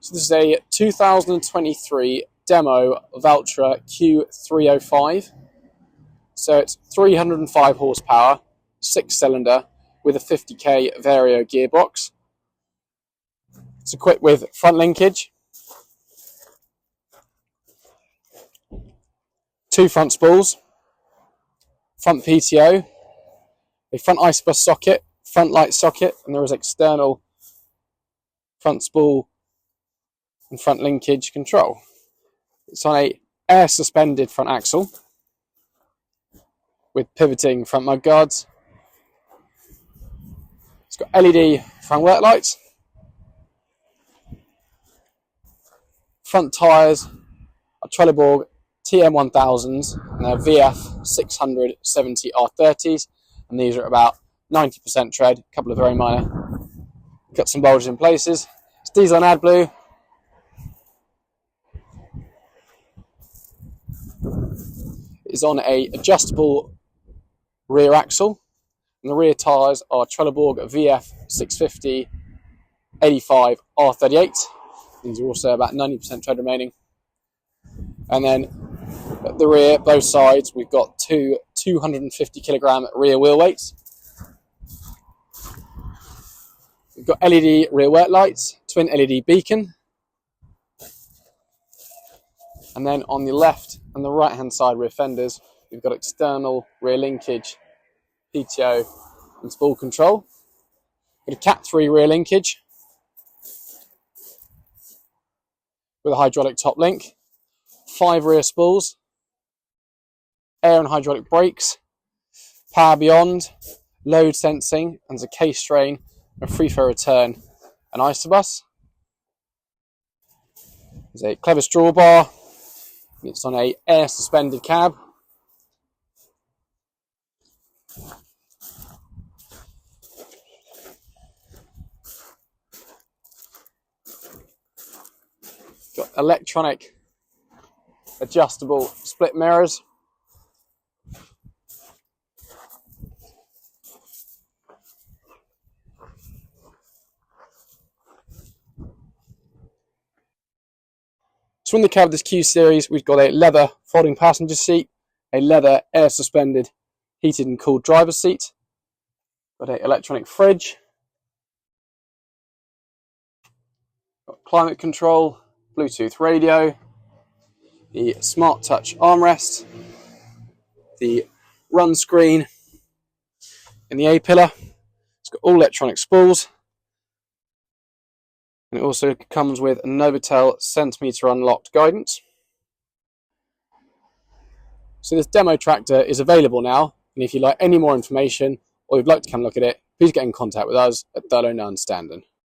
So this is a 2023 demo Valtra Q305. So it's 305 horsepower, 6-cylinder with a 50k Vario gearbox. It's equipped with front linkage, 2 front spools, front PTO, a front ice bus socket, front light socket, and there is external front spool and front linkage control. It's on a air suspended front axle with pivoting front mud guards. It's got LED front work lights. Front tyres are Trelleborg TM1000s and they're VF 670 R30s, and these are about 90% tread, a couple of very minor cuts and bulges in places. It's diesel and AdBlue. It's on a adjustable rear axle, and the rear tyres are Trelleborg VF 650 85 R38. These are also about 90% tread remaining. And then at the rear, both sides, we've got two 250 kilogram rear wheel weights. We've got LED rear work lights, twin LED beacon. And then on the left and the right hand side rear fenders, we've got external rear linkage, PTO and spool control. We've got a Cat 3 rear linkage with a hydraulic top link, 5 rear spools, air and hydraulic brakes, power beyond, load sensing, and a case strain, a free flow return, an isobus. There's a clever straw bar. It's on a air suspended cab. Got electronic adjustable split mirrors. So in the cab of this Q series, we've got a leather folding passenger seat, a leather air suspended heated and cooled driver's seat, got an electronic fridge, got climate control, Bluetooth radio, the smart touch armrest, the run screen in the A-pillar. It's got all electronic spools. And it also comes with a Novotel centimetre unlocked guidance. So this demo tractor is available now, and if you'd like any more information or you'd like to come look at it, please get in contact with us at Thurlow Nunn Standen.